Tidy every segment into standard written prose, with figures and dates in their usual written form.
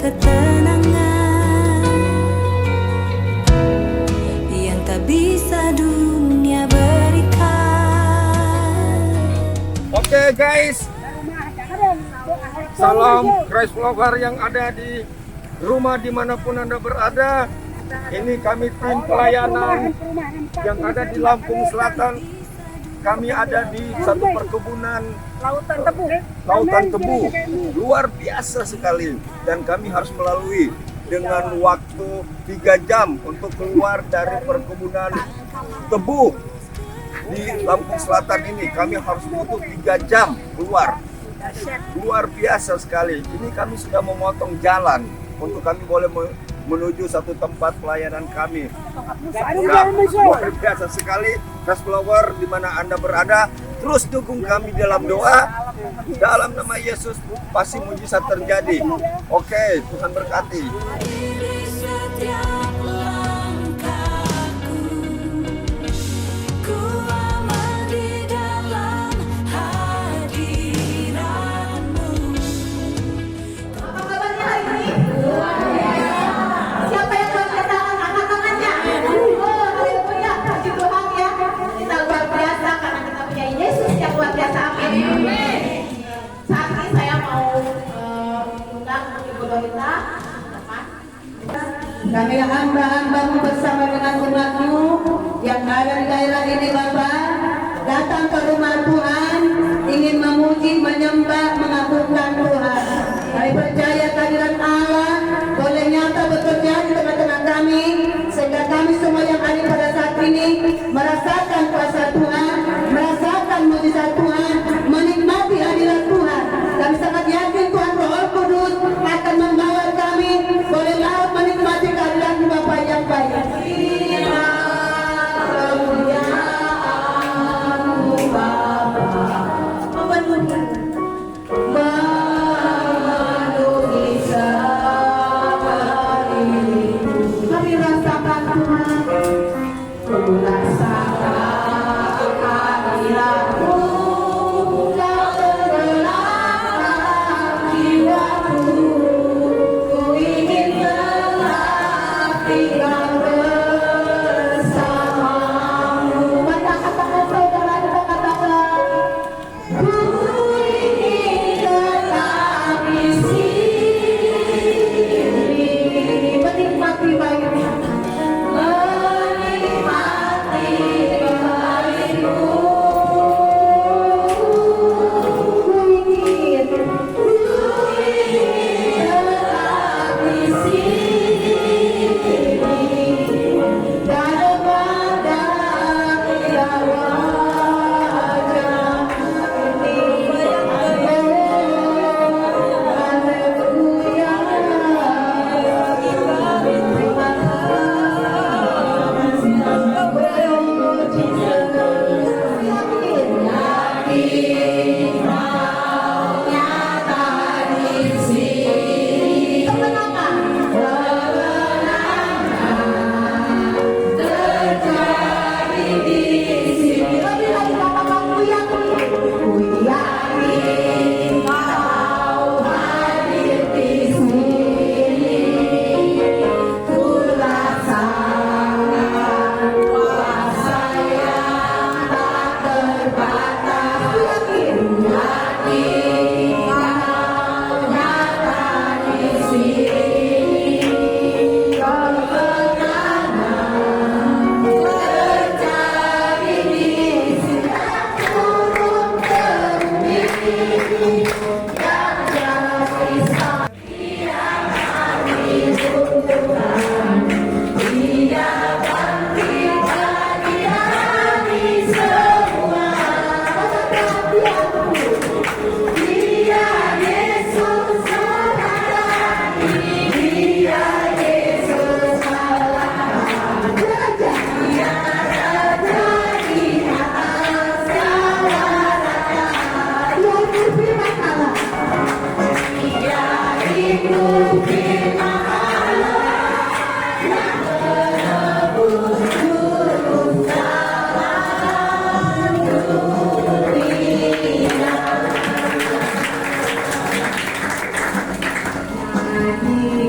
ketenangan yang tak bisa dunia berikan. Oke guys, salam Christ Flower yang ada di rumah dimanapun Anda berada. Ini kami tim pelayanan yang ada di Lampung Selatan. Kami ada di satu perkebunan Lautan Tebu, luar biasa sekali. Dan kami harus melalui dengan waktu 3 jam untuk keluar dari perkebunan tebu di Lampung Selatan ini. Kami harus butuh 3 jam keluar. Luar biasa sekali. Ini kami sudah memotong jalan untuk kami boleh menuju satu tempat pelayanan kami. Luar biasa sekali. Christ Flower di mana Anda berada, terus dukung kami dalam doa. Dalam nama Yesus pasti mujizat terjadi. Oke, Tuhan berkati. Hadiri setiap langkahku, ku aman di dalam hadirat-Mu. Apa kabarnya hari ini? Siapa yang belum kenal angkat tangannya? Oh, haleluya, puji Tuhan ya. Kita luar biasa karena kita punya Yesus yang luar biasa. Amin. Saat ini saya mau undang Ibu Dorita. Kami hamba-hambamu bersama dengan umat-Mu yang ada di daerah ini, Bapak, datang ke rumah Tuhan, ingin memuji, menyembah, mengagungkan Tuhan. Kami percaya kehadiran Allah boleh nyata bekerja di tengah-tengah kami, sehingga kami semua yang ada pada saat ini merasakan kuasa Tuhan, merasakan mujizat Tuhan, menikmati hadirat Tuhan. Kami sangat yakin Tuhan Roh Kudus akan membawa kami boleh laut menikmati kehadiran Bapa yang baik. Kami rasakan Tuhan, ku rasakan kehadiran-Mu, Kau tenggelamkan jiwaku, ku ingin tetap tinggal bersama-Mu. Mari angkat tangan saudara, kita katakan, ku ingin tetap di sini, menikmati baiknya. Amin.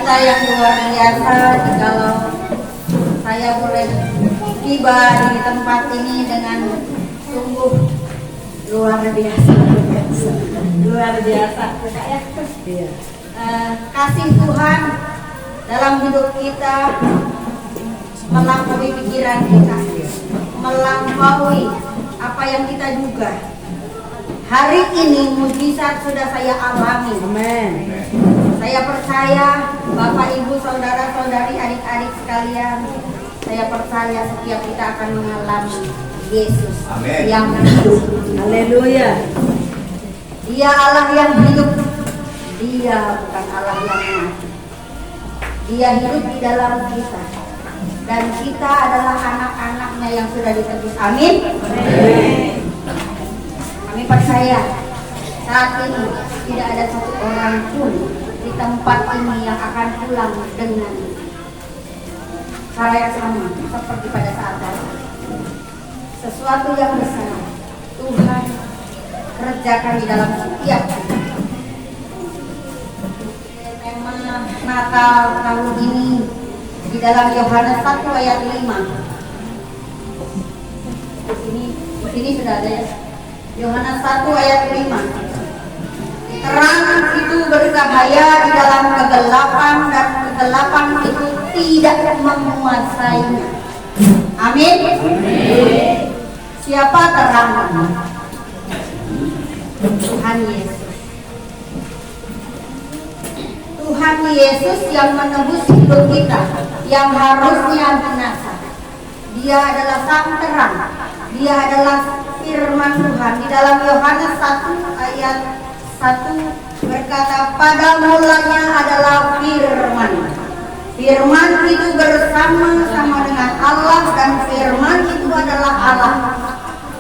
sukacita yang luar biasa jikalau saya boleh tiba di tempat ini dengan sungguh luar biasa. Luar biasa. Kasih Tuhan dalam hidup kita melampaui pikiran kita, melampaui apa yang kita duga. Hari ini mujizat sudah saya alami. Amin. Saya percaya Bapak Ibu saudara-saudari adik-adik sekalian, saya percaya setiap kita akan mengalami Yesus yang hidup. Haleluya. Dia Allah yang hidup. Dia bukan Allah yang mati. Dia hidup di dalam kita. Dan kita adalah anak-anaknya yang sudah ditebus. Amin. Kami percaya saat ini tidak ada satu orang pun di tempat ini yang akan pulang dengan cara yang sama seperti pada saat tadi. Sesuatu yang besar Tuhan kerjakan di dalam setiap kita. Memang Natal tahun ini di dalam Yohanes 1 ayat 5. Di sini sudah ada ya. Yohanes 1 ayat 5. Terang itu bercahaya di dalam kegelapan dan kegelapan itu tidak menguasainya. Amin. Siapa terang? Tuhan Yesus. Tuhan Yesus yang menebus hidup kita yang harusnya binasa. Dia adalah sang terang. Dia adalah firman Tuhan. Di dalam Yohanes 1 ayat 1 berkata, pada mulanya adalah firman. Firman itu bersama-sama dengan Allah dan firman itu adalah Allah.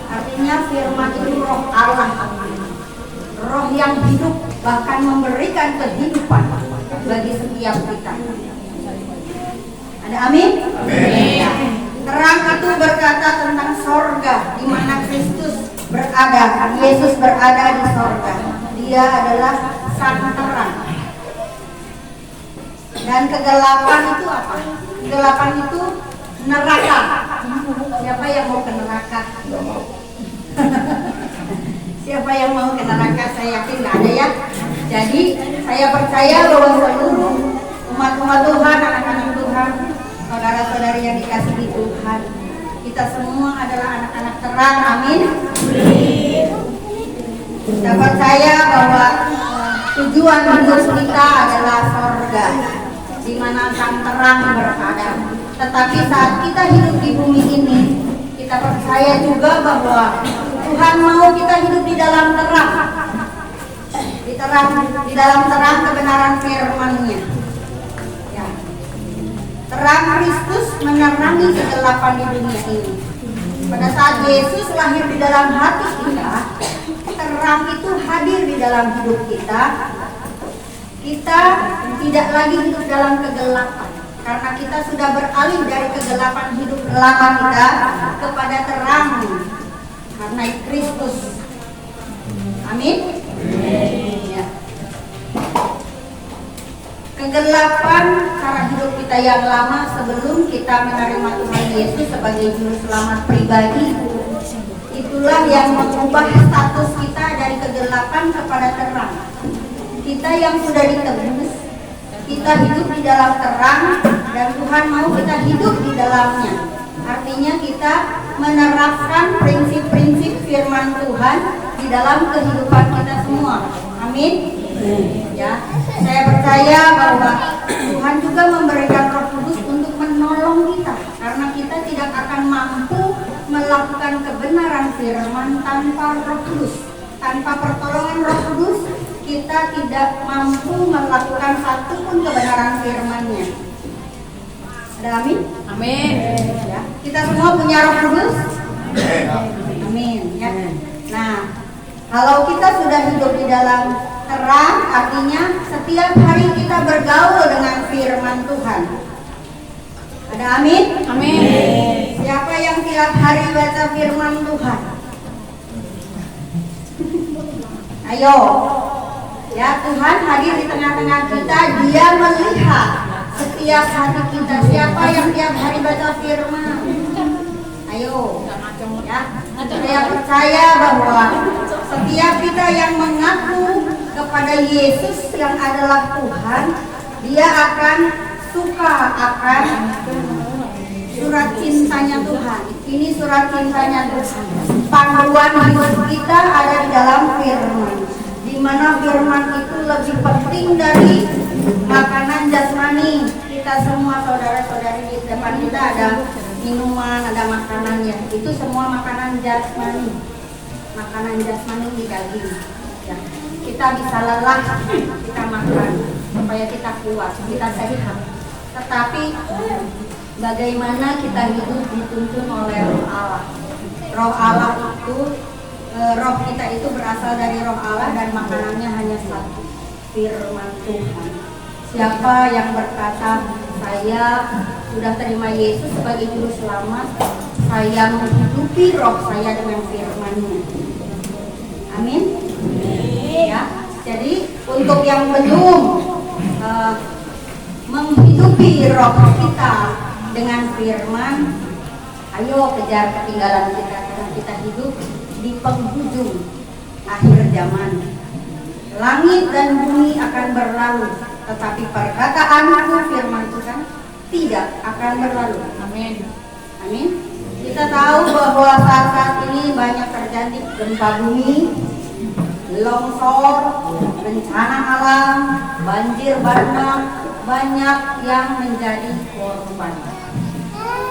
Artinya firman itu roh Allah. Roh yang hidup bahkan memberikan kehidupan bagi setiap kita. Ada amin? Amin. Ya. Terang itu berkata tentang sorga di mana Kristus berada. Yesus berada di sorga. Dia adalah sang terang. Dan kegelapan itu apa? Kegelapan itu neraka. Siapa yang mau ke neraka? Siapa yang mau ke neraka? Saya yakin nggak ada ya. Jadi saya percaya bahwa seluruh umat-umat Tuhan, anak-anak Tuhan, saudara-saudari yang dikasihi Tuhan, kita semua adalah anak-anak terang. Amin. Kita percaya bahwa tujuan hidup kita adalah sorga, di mana sang terang berada. Tetapi saat kita hidup di bumi ini, kita percaya juga bahwa Tuhan mau kita hidup di dalam terang, di dalam terang kebenaran firman-Nya. Ya. Terang Kristus menerangi kegelapan di dunia ini. Pada saat Yesus lahir di dalam hati kita, terang itu hadir di dalam hidup kita. Kita tidak lagi hidup dalam kegelapan, karena kita sudah beralih dari kegelapan hidup lama kita kepada terang karena Kristus. Amin. Ya. Kegelapan cara hidup kita yang lama sebelum kita menerima Tuhan Yesus sebagai juru selamat pribadi, itulah yang mengubah status kita dari kegelapan kepada terang. Kita yang sudah ditebus, kita hidup di dalam terang dan Tuhan mau kita hidup di dalamnya. Artinya kita menerapkan prinsip-prinsip firman Tuhan di dalam kehidupan kita semua. Amin. Ya, saya percaya bahwa Tuhan juga memberikan Roh Kudus untuk menolong kita, karena kita tidak akan mampu melakukan kebenaran firman tanpa Roh Kudus. Tanpa pertolongan Roh Kudus, kita tidak mampu melakukan satu pun kebenaran firman-Nya. Ada amin? Amin. Ya, kita semua punya Roh Kudus? Amin. Ya. Nah, kalau kita sudah hidup di dalam terang, artinya setiap hari kita bergaul dengan firman Tuhan. Ada amin? Amin. Siapa yang tiap hari baca firman Tuhan? Ayo. Ya, Tuhan hadir di tengah-tengah kita. Dia melihat setiap hati kita. Siapa yang tiap hari baca firman? Ayo, ya. Saya percaya bahwa setiap kita yang mengaku kepada Yesus yang adalah Tuhan, dia akan suka akan surat cintanya Tuhan. Ini surat cintanya Tuhan. Panduan hidup kita ada di dalam firman, di mana firman itu lebih penting dari makanan jasmani. Kita semua saudara-saudari di depan kita ada minuman, ada makanannya. Itu semua makanan jasmani. Makanan jasmani di daging. Ya. Kita bisa lelah, kita makan supaya kita kuat, kita sehat. Tetapi bagaimana kita hidup dituntun oleh Roh Allah. Roh Allah itu, roh kita itu berasal dari Roh Allah dan makanannya hanya satu, firman Tuhan. Siapa yang berkata, saya sudah terima Yesus sebagai juru selamat, saya menghidupi roh saya dengan firman-Nya. Amin. Ya, jadi untuk yang belum menghidupi roh kita dengan firman, ayo kejar ketinggalan kita, karena kita hidup di penghujung akhir zaman. Langit dan bumi akan berlalu, tetapi perkataanku, firman Tuhan, tidak akan berlalu. Amin. Amin. Kita tahu bahwa saat ini banyak terjadi gempa bumi, longsor, bencana alam, banjir bandang, banyak yang menjadi korban.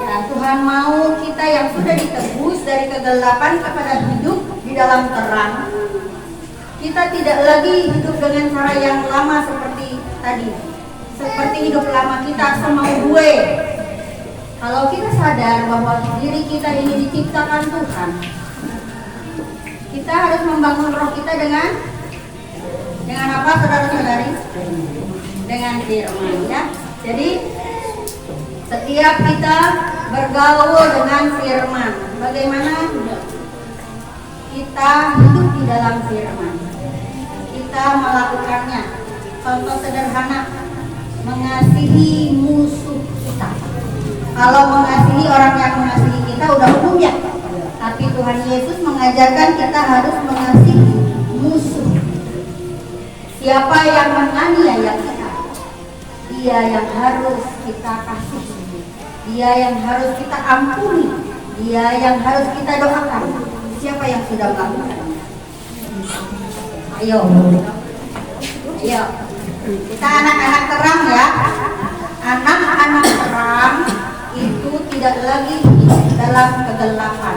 Dan Tuhan mau kita yang sudah ditebus dari kegelapan kepada hidup di dalam terang. Kita tidak lagi hidup dengan cara yang lama seperti tadi. Seperti hidup lama kita semau gue. Kalau kita sadar bahwa diri kita ini diciptakan Tuhan, kita harus membangun roh kita dengan apa, saudara-saudari? Dengan firman, ya. Jadi setiap kita bergaul dengan firman, bagaimana kita hidup di dalam firman, kita melakukannya. Contoh sederhana, mengasihi musuh kita. Kalau mengasihi orang yang mengasihi kita udah umum ya, tapi Tuhan Yesus mengajarkan kita harus mengasihi musuh. Siapa yang menganiaya kita, dia yang harus kita kasih, dia yang harus kita ampuni, dia yang harus kita doakan. Siapa yang sudah melakukannya? Ayo, ayo, kita anak-anak terang ya. Anak-anak terang itu tidak lagi dalam kegelapan.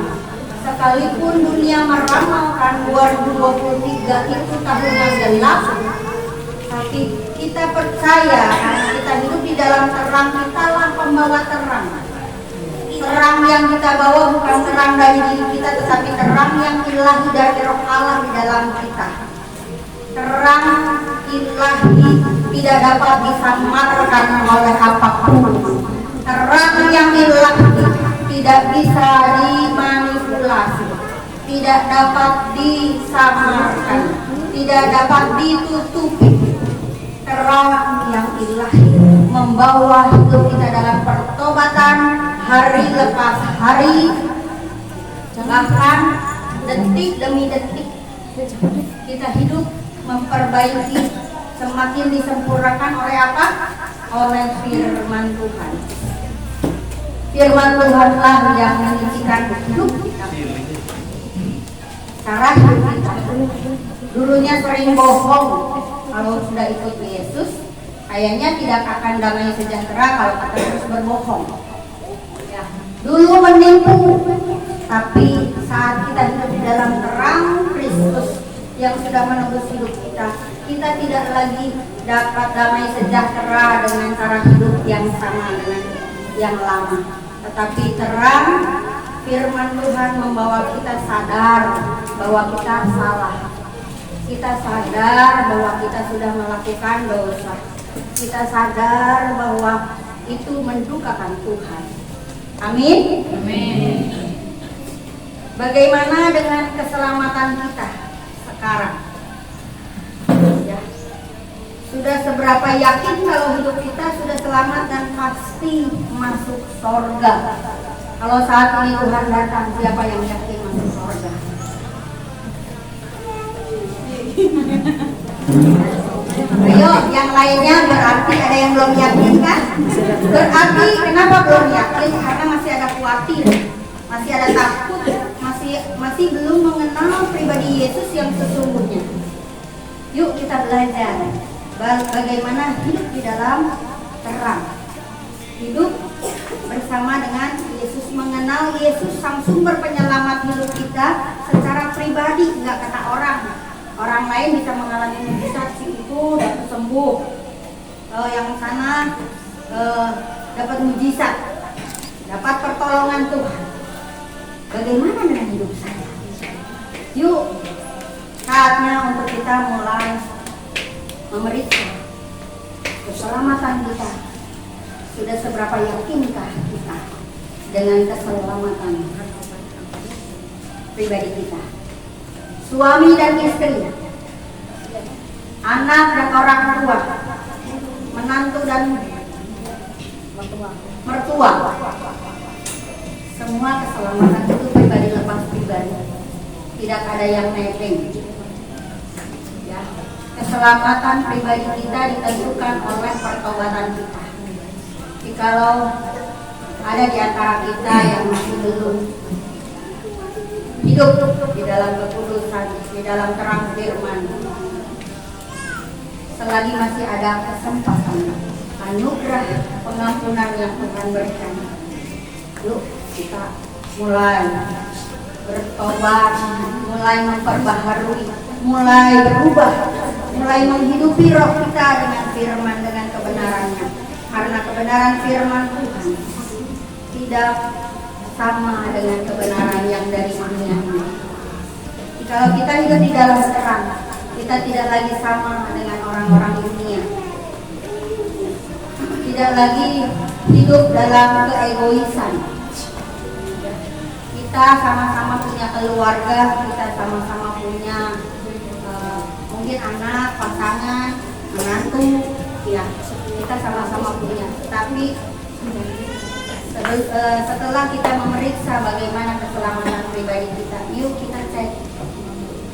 Sekalipun dunia meramalkan 2023 itu tahun yang gelap, tapi kita percaya karena kita hidup di dalam terang, kitalah pembawa terang. Terang yang kita bawa bukan terang dari diri kita, tetapi terang yang ilahi dari Roh Allah di dalam kita. Terang ilahi tidak dapat disamarkan oleh apapun. Terang yang ilahi tidak bisa dimanipulasi, tidak dapat disamarkan, tidak dapat ditutupi. Terang yang ilahi membawa hidup kita dalam pertobatan hari lepas hari, bahkan detik demi detik kita hidup memperbaiki, semakin disempurnakan oleh apa? Oleh firman Tuhan. Firman Tuhanlah yang menyucikan hidup kita. Cara hidup kita. Dulunya sering bohong, kalau sudah ikut Yesus, kayaknya tidak akan damai sejahtera kalau kita terus berbohong. Ya. Dulu menipu, tapi saat kita hidup di dalam terang Kristus yang sudah menebus hidup kita, kita tidak lagi dapat damai sejahtera dengan cara hidup yang sama dengan yang lama. Tetapi terang firman Tuhan membawa kita sadar bahwa kita salah. Kita sadar bahwa kita sudah melakukan dosa. Kita sadar bahwa itu mendukakan Tuhan. Amin. Amin. Bagaimana dengan keselamatan kita sekarang? Ya, Sudah seberapa yakin kalau hidup kita sudah selamat dan pasti masuk sorga? Kalau saat ini Tuhan datang, siapa yang yakin masuk sorga? Ayo, yang lainnya berarti ada yang belum yakin kan? Berarti kenapa belum yakin? Karena masih ada khawatir, masih ada takut, masih belum mengenal pribadi Yesus yang sesungguhnya. Yuk kita belajar bagaimana hidup di dalam terang, hidup bersama dengan Yesus, mengenal Yesus sang sumber penyelamat hidup kita secara pribadi, nggak kata orang. Orang lain bisa mengalami mujizat, si itu dapat sembuh, yang sana dapat mujizat, dapat pertolongan Tuhan. Bagaimana dengan hidup saya? Yuk, saatnya untuk kita mulai memeriksa keselamatan kita. Sudah seberapa yakinkah kita dengan keselamatan pribadi kita? Suami dan istri, anak dan orang tua, menantu dan mertua, semua keselamatan itu pribadi lepas pribadi, tidak ada yang nebeng. Ya, keselamatan pribadi kita ditentukan oleh pertobatan kita. Jikalau ada di antara kita yang masih belum hidup di dalam kekudusan, di dalam terang firman, selagi masih ada kesempatan, anugerah pengampunan yang Tuhan berikan, yuk kita mulai bertobat, mulai memperbaharui, mulai berubah, mulai menghidupi roh kita dengan firman, dengan kebenarannya. Karena kebenaran firman Tuhan tidak sama dengan kebenaran yang dari dunia ini. Kalau kita hidup di dalam terang, kita tidak lagi sama dengan orang-orang dunia. Tidak lagi hidup dalam keegoisan. Kita sama-sama punya keluarga, kita sama-sama punya mungkin anak, pasangan, menantu, ya kita sama-sama punya. Tapi setelah kita memeriksa bagaimana keselamatan pribadi kita, yuk kita cek.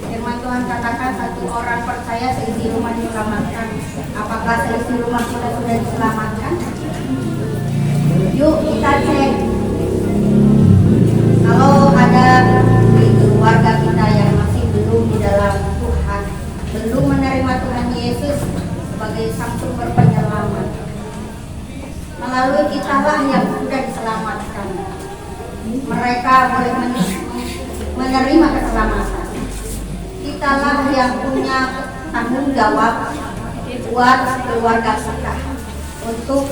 Firman Tuhan katakan satu orang percaya seisi rumah diselamatkan. Apakah seisi rumah kita sudah diselamatkan? Yuk kita cek. Kalau ada di keluarga kita yang masih belum di dalam Tuhan, belum menerima Tuhan Yesus sebagai sang sumber penyelamat, melalui kitalah yang sudah diselamatkan, mereka boleh menerima keselamatan. Kitalah yang punya tanggung jawab buat keluarga kita untuk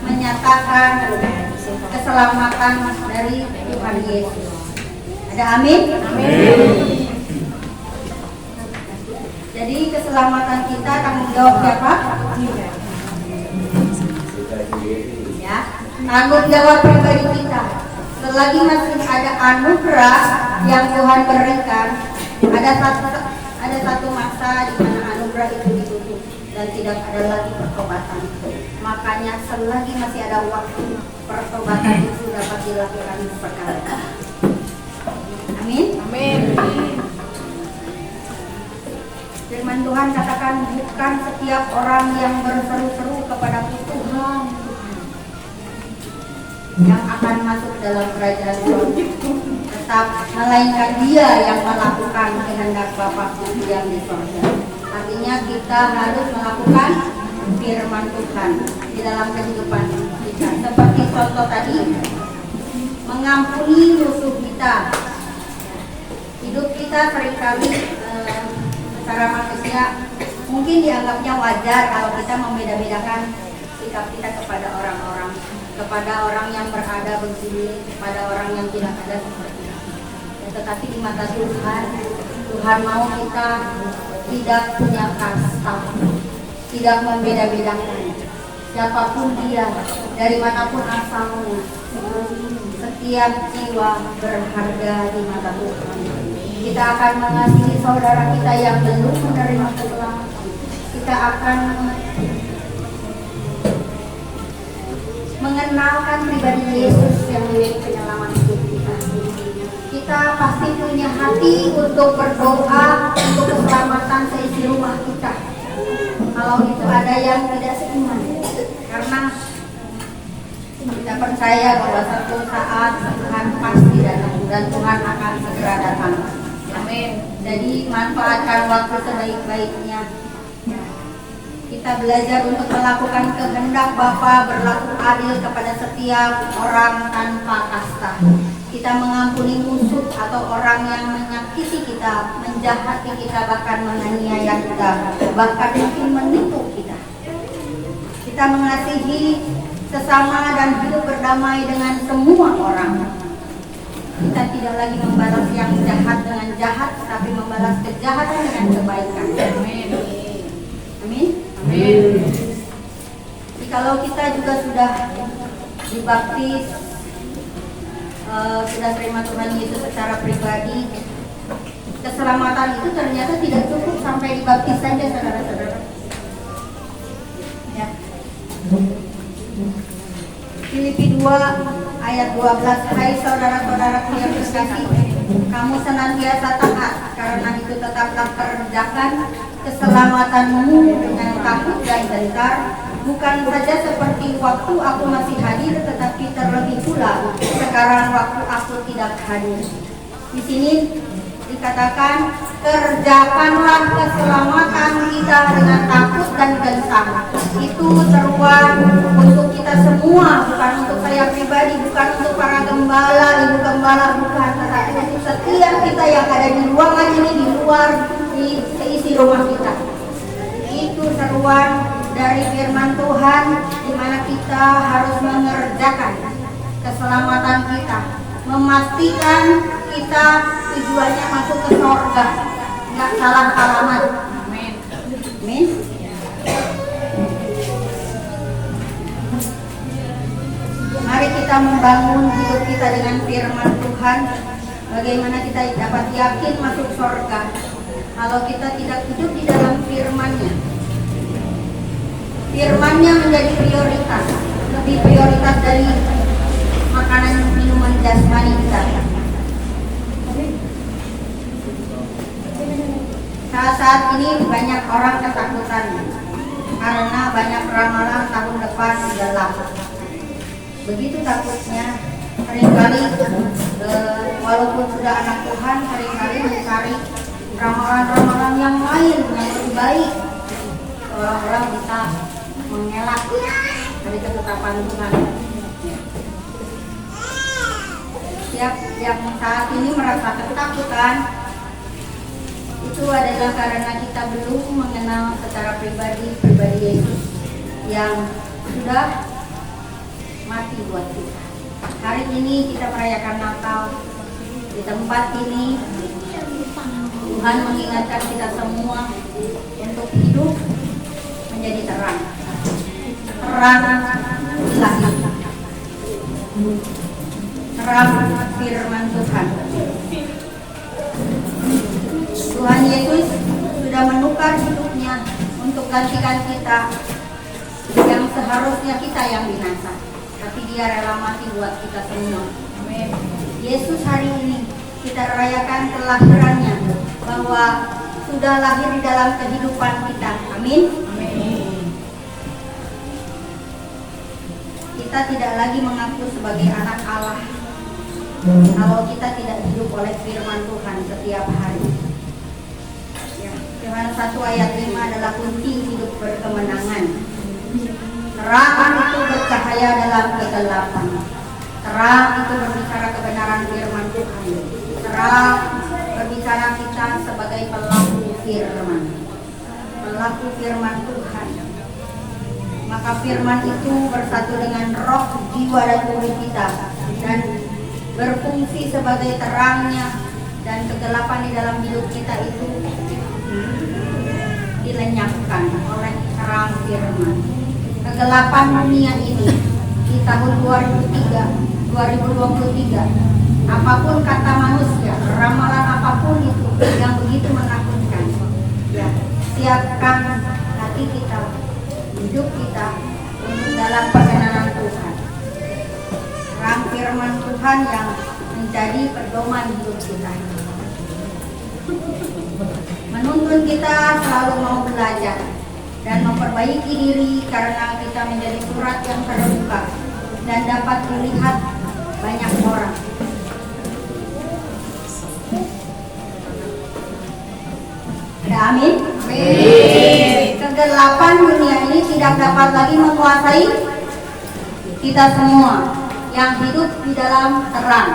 menyatakan keselamatan dari Tuhan Yesus. Ada amin? Amin. Jadi keselamatan kita tanggung jawab siapa? Ya, tanggung jawab pribadi kita. Selagi masih ada anugerah yang Tuhan berikan, ada satu masa di mana anugerah itu ditutup dan tidak ada lagi pertobatan. Makanya selagi masih ada waktu, pertobatan itu dapat dilakukan sekarang. Amin. Amin. Firman Tuhan katakan, bukan setiap orang yang berseru-seru kepadaku Tuhan, yang akan masuk dalam kerajaan Tuhan, melainkan dia yang melakukan kehendak Bapa-Ku yang di sorga. Artinya kita harus melakukan firman Tuhan di dalam kehidupan kita. Seperti contoh tadi, mengampuni musuh kita. Hidup kita seringkali secara manusia mungkin dianggapnya wajar kalau kita membeda-bedakan sikap kita kepada orang-orang, kepada orang yang berada begini, kepada orang yang tidak ada seperti itu. Ya, tetapi di mata Tuhan, Tuhan mau kita tidak punya kasta, tidak membeda-bedakan siapapun dia, dari manapun asalnya. Setiap jiwa berharga di mata Tuhan. Kita akan mengasihi saudara kita yang belum menerima keselamatan. kita akan mengenalkan pribadi Yesus yang menjadi penyelamat hidup kita. Kita pasti punya hati untuk berdoa untuk keselamatan seisi rumah kita. Kalau itu ada yang tidak seiman, karena kita percaya bahwa satu saat Tuhan pasti datang dan Tuhan akan segera datang. Amin. Jadi manfaatkan waktu sebaik-baiknya. Kita belajar untuk melakukan kehendak Bapa, berlaku adil kepada setiap orang tanpa kasta. Kita mengampuni musuh atau orang yang menyakiti kita, menjahati kita, bahkan menganiaya kita, bahkan mungkin menipu kita. Kita mengasihi sesama dan hidup berdamai dengan semua orang. Kita tidak lagi membalas yang jahat dengan jahat, tapi membalas kejahatan dengan kebaikan. Amin. Amin. Amin. Jadi kalau kita juga sudah dibaptis, sudah terima Tuhan Yesus secara pribadi, keselamatan itu ternyata tidak cukup sampai dibaptis saja, saudara-saudara. Ya. Filipi 2 ayat 12, hai saudara-saudaraku yang terkasih, kamu senantiasa taat, karena itu tetaplah kerjakan keselamatanmu dengan takut dan gentar, bukan saja seperti waktu aku masih hadir, tetapi terlebih pula sekarang waktu aku tidak hadir. Di sini dikatakan, kerjakanlah keselamatan kita dengan takut dan gentar. Itu seruan untuk kita semua, bukan untuk saya pribadi, bukan untuk para gembala, ibu gembala, bukan, tetapi untuk setiap kita yang ada di ruangan ini, di luar, di seisi rumah kita. Itu seruan dari firman Tuhan, di mana kita harus mengerjakan keselamatan kita, memastikan kita tujuannya masuk ke surga, nggak salah alamat. Amin. Amin. Mari kita membangun hidup kita dengan firman Tuhan. Bagaimana kita dapat yakin masuk surga kalau kita tidak hidup di dalam firman-Nya. Firman-Nya menjadi prioritas, lebih prioritas dari makanan minuman jasmani kita. Saat ini banyak orang ketakutan karena banyak ramalan tahun depan gelap. Begitu takutnya, seringkali walaupun sudah anak Tuhan, seringkali mencari ramalan-ramalan yang lain yang lebih baik. Orang-orang bisa mengelak dari ketetapan Tuhan. Siap yang saat ini merasa ketakutan, itu adalah karena kita belum mengenal secara pribadi Yesus yang sudah mati buat kita. Hari ini kita merayakan Natal. Di tempat ini Tuhan mengingatkan kita semua untuk hidup menjadi terang. Terang ilahi. Terang firman Tuhan. Tuhan Yesus sudah menukar hidupnya untuk gantikan kita yang seharusnya kita yang binasa, tapi Dia rela mati buat kita semua. Amin. Yesus hari ini kita rayakan kelahirannya, bahwa sudah lahir di dalam kehidupan kita. Amin. Amin. Kita tidak lagi mengaku sebagai anak Allah kalau kita tidak hidup oleh firman Tuhan setiap hari. Yohanes 1 ayat 5 adalah kunci hidup berkemenangan. Terang itu bercahaya dalam kegelapan. Terang itu berbicara kebenaran firman Tuhan. Terang berbicara kita sebagai pelaku firman. Pelaku firman Tuhan. Maka firman itu bersatu dengan roh, jiwa, dan tubuh kita, dan berfungsi sebagai terangnya, dan kegelapan di dalam hidup kita itu dilenyapkan oleh terang firman. Kegelapan dunia ini di tahun 2023, apapun kata manusia, ramalan apapun itu yang begitu menakutkan, ya, siapkan hati hati kita, hidup kita untuk dalam perkenanan Tuhan. Terang firman Tuhan yang menjadi pedoman hidup kita. Menuntun kita selalu mau belajar dan memperbaiki diri karena kita menjadi surat yang terbuka dan dapat dilihat banyak orang. Ada amin? Amin. Kegelapan dunia ini tidak dapat lagi menguasai kita semua yang hidup di dalam terang.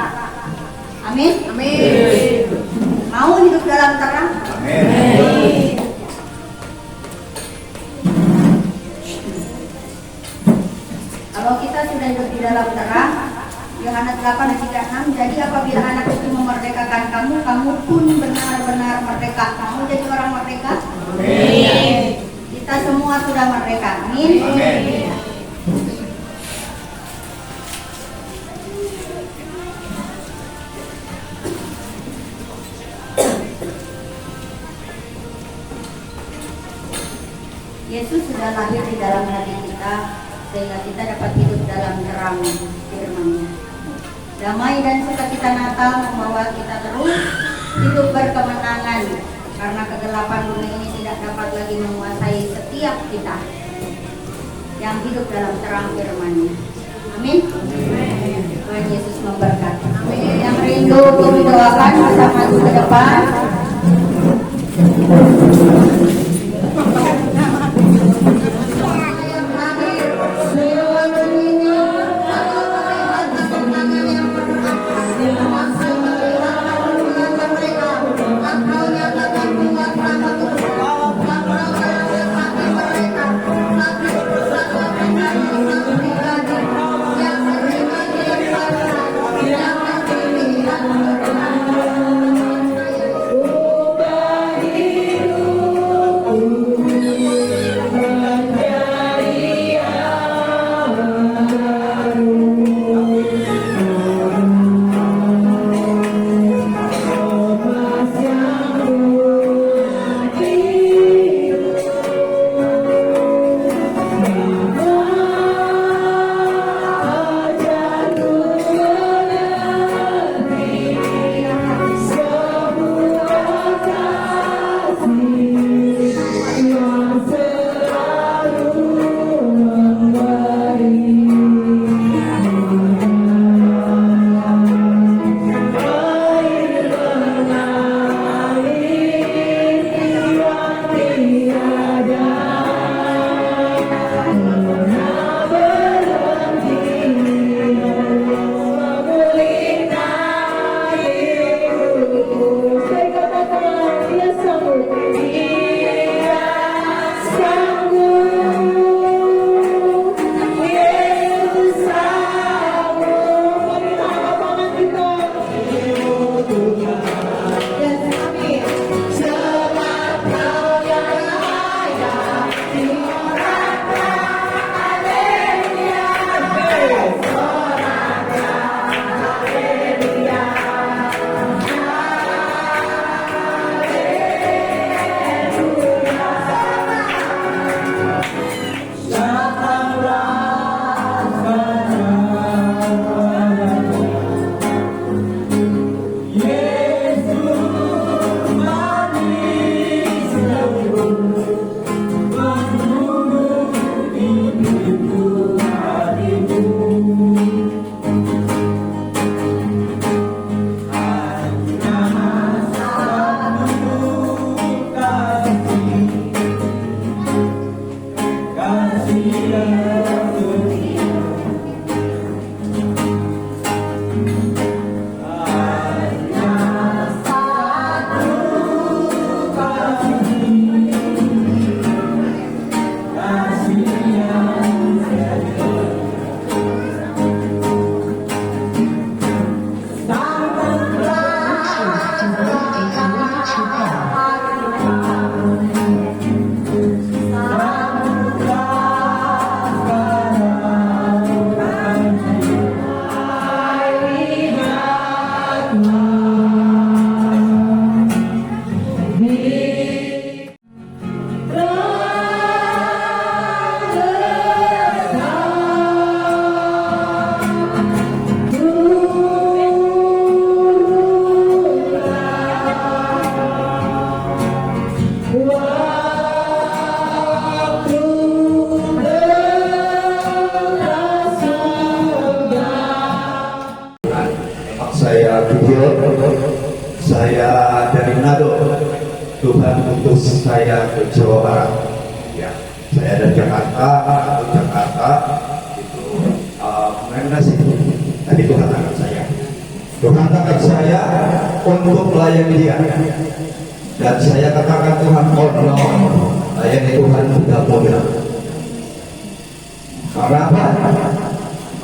Amin? Amin. Mau hidup dalam terang? Amin. Kalau kita sudah hidup di dalam terang, Yohanes 8:36, jadi apabila anak itu memerdekakan kamu, kamu pun benar-benar merdeka. Kamu jadi orang merdeka? Amin. Kita semua sudah merdeka. Amin. Amin. Yesus sudah lahir di dalam hati kita sehingga kita dapat hidup dalam terang firman-Nya. Damai dan sukacita Natal membawa kita terus hidup berkemenangan karena kegelapan dunia ini tidak dapat lagi menguasai setiap kita yang hidup dalam terang firman-Nya. Amin. Tuhan Yesus memberkati. Yang rindu untuk didoakan bisa maju ke depan. Tuhan utus saya ke Jawa Barat. Ya, saya dari Jakarta, itu mana sih? Tadi Tuhan angkat saya. Tuhan angkat saya untuk melayani dia. Dan saya katakan Tuhan, oh no, layani Tuhan tidak mudah. Karena apa?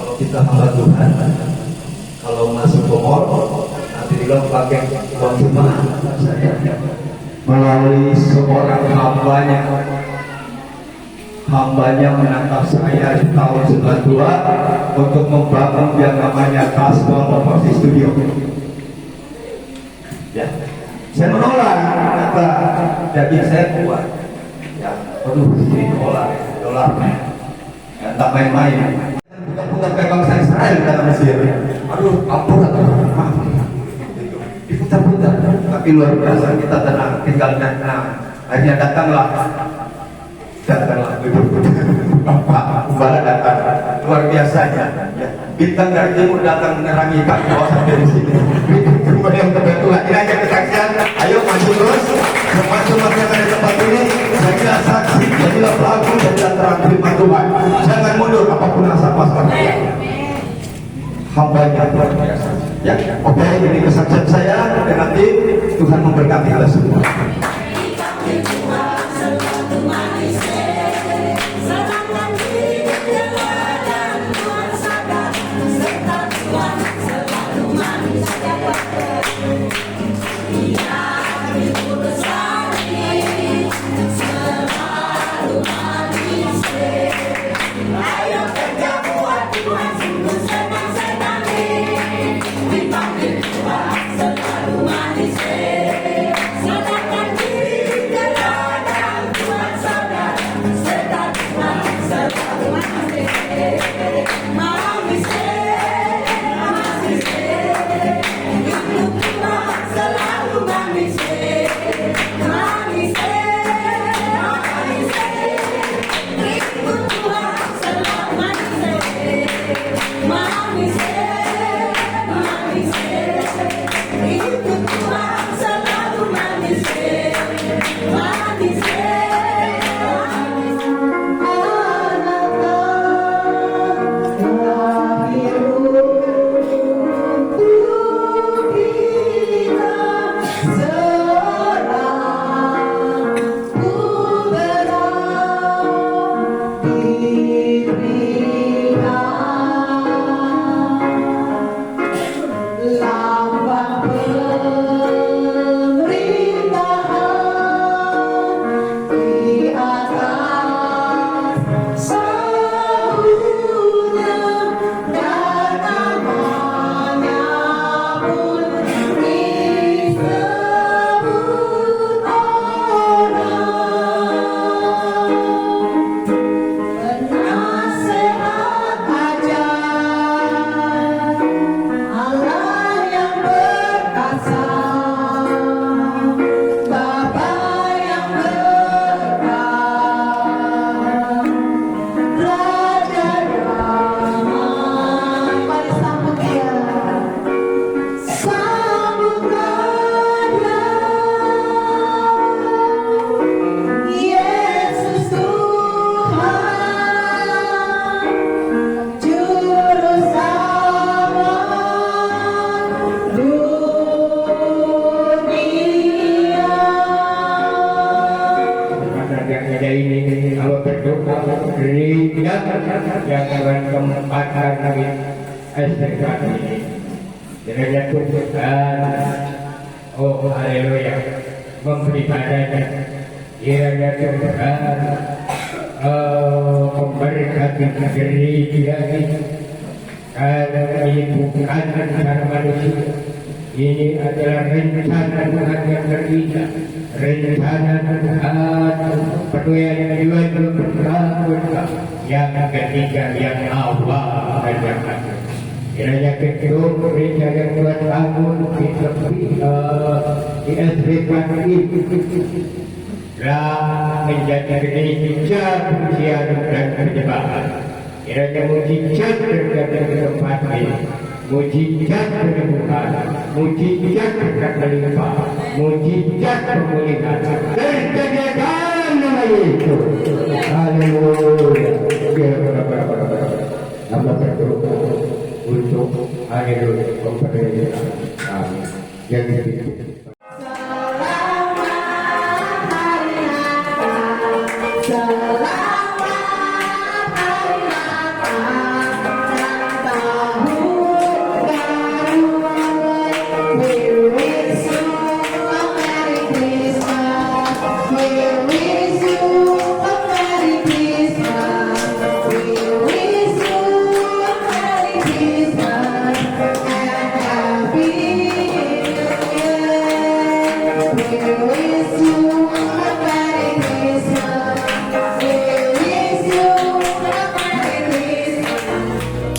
Kalau kita hamba Tuhan, kalau masuk ke mall, nanti bilang pakai uang jemaah. Saya melalui seorang hambanya menangkap saya di tahun 92 untuk membangun yang namanya Kasbon Property Studio. Ya, saya menolak, kata jadi saya kuat. Ya, aduh, ini dolar, ya, tak main-main. Bukan kayak bangsa Israel kata Mesir. Aduh, ampun, maaf. Diputar-putar, tapi luar biasa kita tenang, tinggal tenang. Akhirnya datanglah Bapak Ubara datang, luar biasanya. Ya. Bintang dari timur datang menerangi kami kawasan dari sini. Kemudian kebetulan ini aja kesaksian. Ayo maju terus. Semua yang ada di tempat ini, jadilah saksi, jadilah pelaku, jadilah terang firman Tuhan. Jangan mundur apapun asal pasal. Hambanya luar biasa. Ya, oke, ini kesaksian saya. Dan nanti Tuhan memberkati kita semua. Jangan kesempatan kami istighfar ini. Kiranya Tuhan, oh haleluya, memberi padanya. Kiranya Tuhan memberkati negeri kita ini. Karena ini bukan rencana manusia. Ini adalah rencana Tuhan yang terindah. Rencana Tuhan penuh yang juga yang ketiga yang awal dan yang akhir. Kiranya kedua gereja yang Tuhan bangun di SBK ini telah menjadi gereja pujian dan persembahan. Kiranya mujizat terjadi di tempat ini. mujizat penyembuhan, mujizat berkat melimpah, mujizat pemulihan terjadikan nama Yesus. Haleluya. Hamba berdoa untuk haleluya kepada Yesus. Amin. Yang ketiga.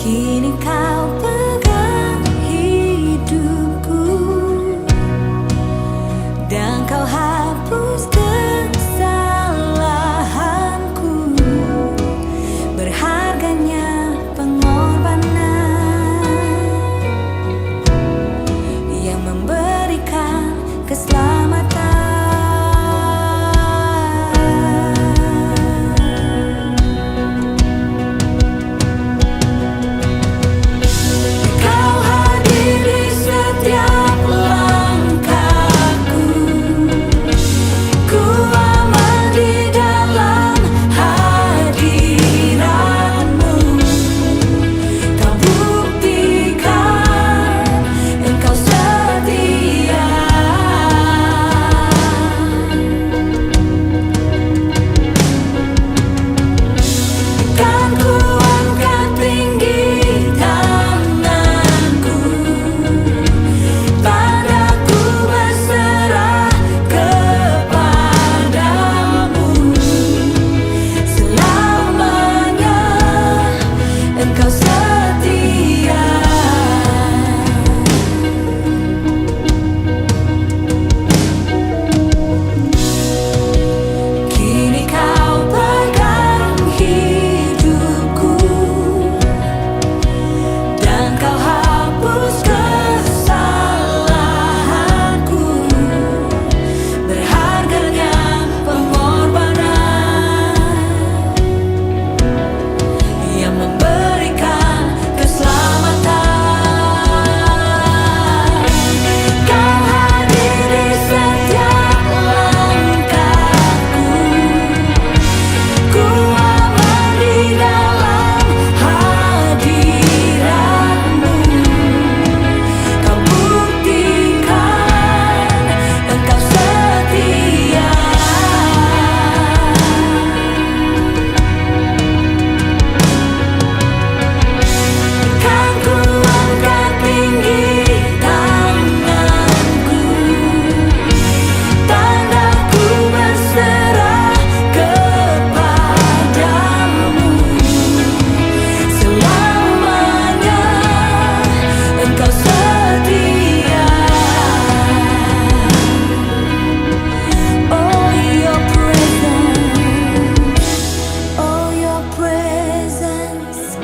Kini kau pegang hidupku dan kau hapus kesalahanku. Berharganya pengorbanan yang memberikan keselamatan. Kau hadir di setiap langkahku, ku aman di dalam hadiratmu. Kau buktikan engkau setia. Kan ku angkat tinggi tanganku, padaku berserah kepadamu. Selamanya engkau setia. Kini kau pegang hidupku dan kau hapus kesalahanku. Berharganya pengorbanan yang memberikan keselamatan. Kau hadir di setiap langkahku, ku aman di dalam hadiratmu. Kau buktikan engkau setia. Kan ku angkat tinggi tanganku, tandaku berserah kepadamu. Selamanya engkau setia. Oh, your presence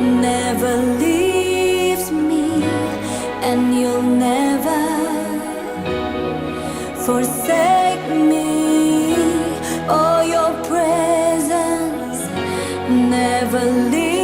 never leaves me, and you'll never forsake me. Oh, your presence never leaves